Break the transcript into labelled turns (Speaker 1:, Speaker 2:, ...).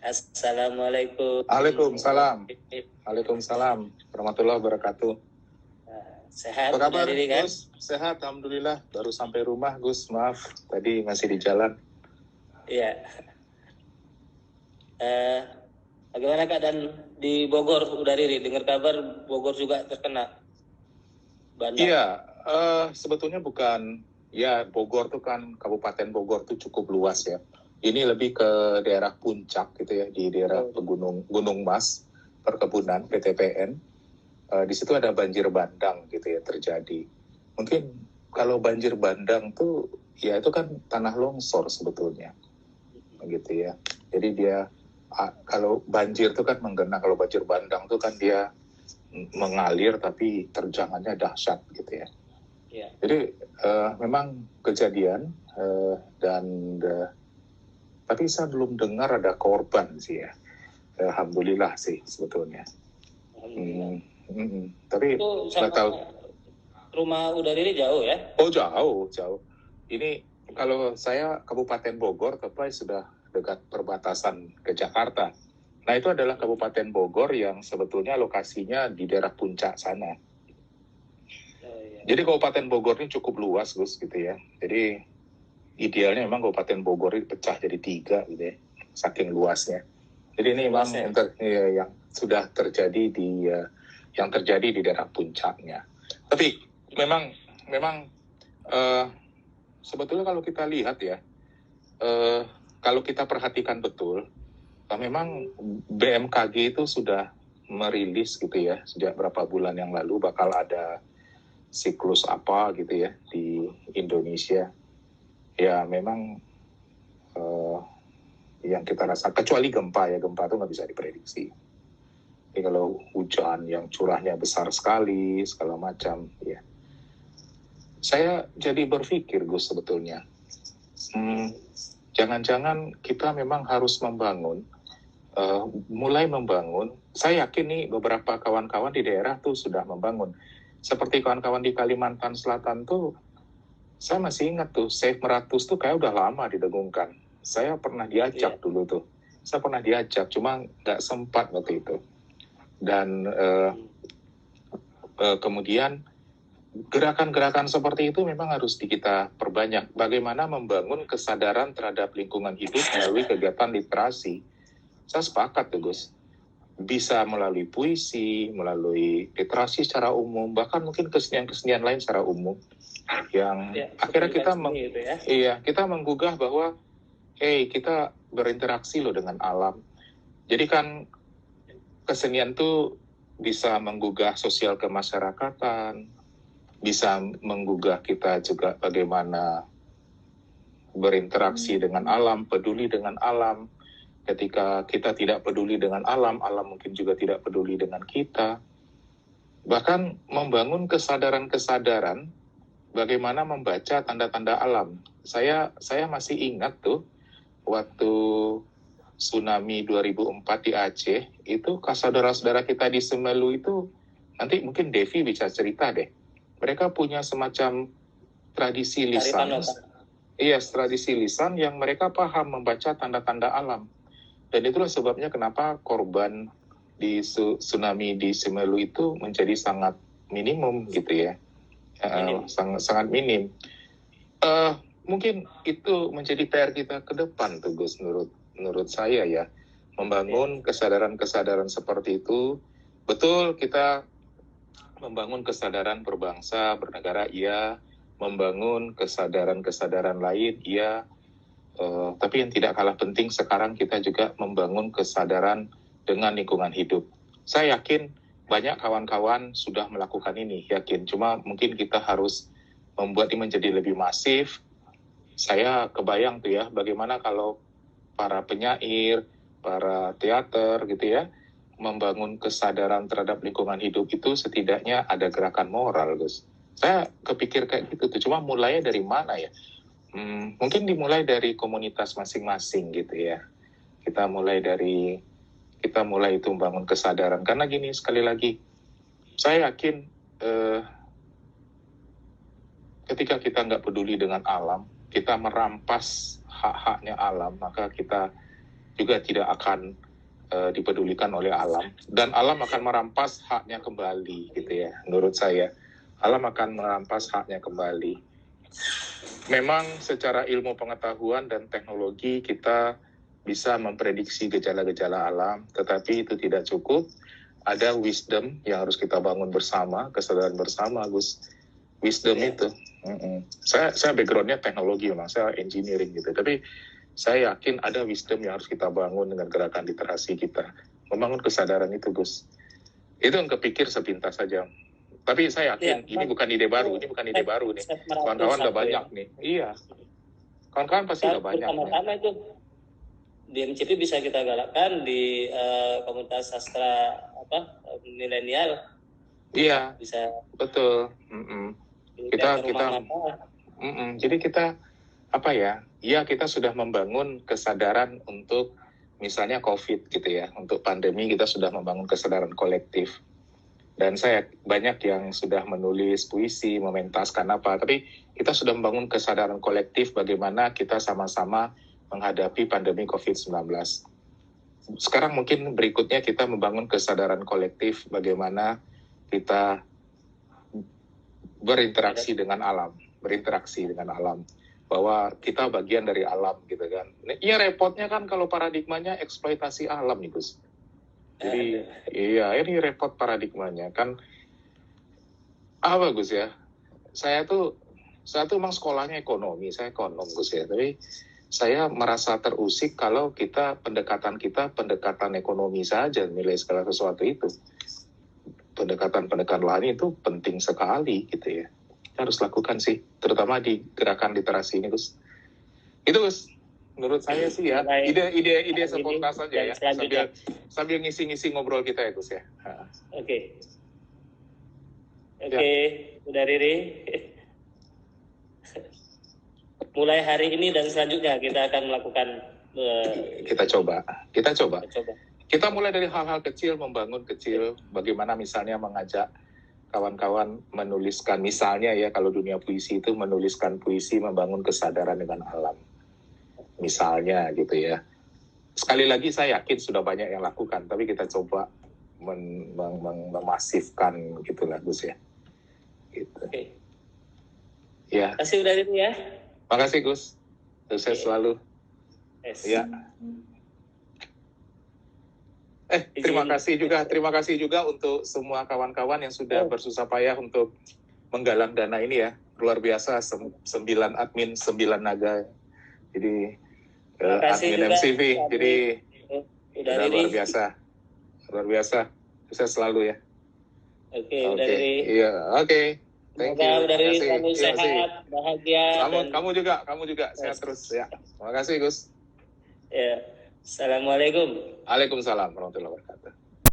Speaker 1: Assalamualaikum.
Speaker 2: Waalaikumsalam. Waalaikumsalam warahmatullahi wabarakatuh.
Speaker 1: Sehat,
Speaker 2: Apa kabar,
Speaker 1: diri kan?
Speaker 2: Gus? Sehat, alhamdulillah. Baru sampai rumah, Gus. Maaf, tadi masih di jalan.
Speaker 1: Iya. Bagaimana keadaan di Bogor, udah Riri? Dengar kabar Bogor juga terkena bandang.
Speaker 2: Iya, sebetulnya bukan. Ya, Bogor tuh kan, Kabupaten Bogor tuh cukup luas ya. Ini lebih ke daerah puncak gitu ya, di daerah Gunung Mas, perkebunan, PTPN. Di situ ada banjir bandang gitu ya terjadi. Mungkin kalau banjir bandang tuh, ya itu kan tanah longsor sebetulnya. Gitu ya. Jadi dia, kalau banjir tuh kan menggena, kalau banjir bandang tuh kan dia mengalir tapi terjangannya dahsyat gitu ya.
Speaker 1: Iya.
Speaker 2: Jadi memang kejadian tapi saya belum dengar ada korban sih ya. Alhamdulillah sih sebetulnya. Tapi nggak tahu.
Speaker 1: Rumah udah Riri jauh ya?
Speaker 2: Oh jauh. Ini kalau saya Kabupaten Bogor, tapi sudah dekat perbatasan ke Jakarta. Nah itu adalah Kabupaten Bogor yang sebetulnya lokasinya di daerah puncak sana. Jadi Kabupaten Bogor ini cukup luas, Gus, gitu ya. Jadi idealnya memang Kabupaten Bogor ini pecah jadi 3 gitu ya, saking luasnya. Jadi ini memang yang sudah terjadi yang terjadi di daerah puncaknya. Tapi memang sebetulnya kalau kita lihat ya, kalau kita perhatikan betul, memang BMKG itu sudah merilis gitu ya, sejak berapa bulan yang lalu bakal ada siklus apa gitu ya di Indonesia. Ya memang yang kita rasa, kecuali gempa itu nggak bisa diprediksi. Jadi kalau hujan yang curahnya besar sekali, segala macam, ya. Saya jadi berpikir, Gus, sebetulnya, jangan-jangan kita memang harus mulai membangun. Saya yakin nih beberapa kawan-kawan di daerah tuh sudah membangun. Seperti kawan-kawan di Kalimantan Selatan tuh, saya masih ingat tuh, Save Meratus tuh kayak udah lama didengungkan. Saya pernah diajak dulu tuh. Saya pernah diajak, cuma nggak sempat waktu itu. Dan kemudian gerakan-gerakan seperti itu memang harus kita perbanyak. Bagaimana membangun kesadaran terhadap lingkungan hidup melalui kegiatan literasi. Saya sepakat tuh, Gus. Bisa melalui puisi, melalui literasi secara umum, bahkan mungkin kesenian-kesenian lain secara umum. Yang akhirnya kita menggugah bahwa kita berinteraksi loh dengan alam. Jadi kan kesenian tuh bisa menggugah sosial kemasyarakatan, bisa menggugah kita juga bagaimana berinteraksi dengan alam, peduli dengan alam. Ketika kita tidak peduli dengan alam, alam mungkin juga tidak peduli dengan kita. Bahkan membangun kesadaran-kesadaran bagaimana membaca tanda-tanda alam. Saya masih ingat tuh, waktu tsunami 2004 di Aceh, itu saudara-saudara kita di Semelu itu, nanti mungkin Devi bisa cerita deh. Mereka punya semacam tradisi lisan. Iya, tradisi lisan yang mereka paham membaca tanda-tanda alam. Dan itulah sebabnya kenapa korban di tsunami di Semelu itu menjadi sangat minimum gitu ya. Sangat minim. Mungkin itu menjadi PR kita ke depan tuh, Gus, menurut saya ya. Membangun kesadaran-kesadaran seperti itu. Betul, kita membangun kesadaran berbangsa, bernegara, iya. Membangun kesadaran-kesadaran lain, iya. Tapi yang tidak kalah penting sekarang kita juga membangun kesadaran dengan lingkungan hidup. Saya yakin banyak kawan-kawan sudah melakukan ini, yakin. Cuma mungkin kita harus membuat ini menjadi lebih masif. Saya kebayang tuh ya, bagaimana kalau para penyair, para teater gitu ya, membangun kesadaran terhadap lingkungan hidup itu setidaknya ada gerakan moral, Gus. Saya kepikir kayak gitu tuh, cuma mulainya dari mana ya? Mungkin dimulai dari komunitas masing-masing gitu ya. Kita mulai itu membangun kesadaran. Karena gini, sekali lagi, saya yakin ketika kita nggak peduli dengan alam, kita merampas hak-haknya alam, maka kita juga tidak akan dipedulikan oleh alam, dan alam akan merampas haknya kembali gitu ya. Menurut saya alam akan merampas haknya kembali. Memang secara ilmu pengetahuan dan teknologi kita bisa memprediksi gejala-gejala alam, tetapi itu tidak cukup. Ada wisdom yang harus kita bangun bersama, kesadaran bersama, Gus. Wisdom itu. Saya backgroundnya teknologi, memang saya engineering gitu. Tapi saya yakin ada wisdom yang harus kita bangun dengan gerakan literasi kita. Membangun kesadaran itu, Gus. Itu yang kepikir sepintas saja. Tapi saya yakin ini bukan ide baru, nih. Kawan-kawan udah banyak nih. Iya. Kawan-kawan pasti udah banyak.
Speaker 1: Pertama-tama itu di MCP bisa kita galakkan di komunitas sastra milenial.
Speaker 2: Iya.
Speaker 1: Bisa.
Speaker 2: Betul. Jadi kita kita sudah membangun kesadaran untuk misalnya COVID gitu ya, untuk pandemi kita sudah membangun kesadaran kolektif. Dan saya banyak yang sudah menulis puisi, mementaskan tapi kita sudah membangun kesadaran kolektif bagaimana kita sama-sama menghadapi pandemi COVID-19. Sekarang mungkin berikutnya kita membangun kesadaran kolektif bagaimana kita berinteraksi dengan alam, bahwa kita bagian dari alam gitu kan. Iya, repotnya kan kalau paradigmanya eksploitasi alam nih, Gus. Jadi ini repot paradigmanya kan. Gus ya. Saya tuh emang sekolahnya ekonomi, saya ekonom, Gus ya. Tapi saya merasa terusik kalau pendekatan ekonomi saja nilai segala sesuatu itu. Pendekatan lain itu penting sekali gitu ya. Kita harus lakukan sih, terutama di gerakan literasi ini, Gus. Itu, Gus. Menurut saya sih ya, ide spontan saja ya, sambil ngisi-ngisi ngobrol kita ya, Gus ya.
Speaker 1: Oke, udah Riri. Mulai hari ini dan selanjutnya kita akan melakukan.
Speaker 2: Kita coba. Kita mulai dari hal-hal kecil, membangun kecil. Bagaimana misalnya mengajak kawan-kawan menuliskan, misalnya ya kalau dunia puisi itu menuliskan puisi, membangun kesadaran dengan alam. Misalnya gitu ya. Sekali lagi saya yakin sudah banyak yang lakukan, tapi kita coba memasifkan gitu lah, Gus ya. Gitu.
Speaker 1: Oke.
Speaker 2: Ya.
Speaker 1: Terima kasih udah ini ya.
Speaker 2: Makasih, Gus. Sukses selalu.
Speaker 1: Yes.
Speaker 2: Ya. Terima kasih juga untuk semua kawan-kawan yang sudah bersusah payah untuk menggalang dana ini ya. Luar biasa, 9 admin, 9 naga. Jadi admin MCV, jadi udah luar biasa. Sukses selalu ya.
Speaker 1: Oke.
Speaker 2: Iya, oke. Thank you.
Speaker 1: Udah selalu sehat, bahagia.
Speaker 2: Kamu juga sehat terus ya. Terima kasih, Gus.
Speaker 1: Ya. Assalamualaikum.
Speaker 2: Waalaikumsalam warahmatullahi wabarakatuh.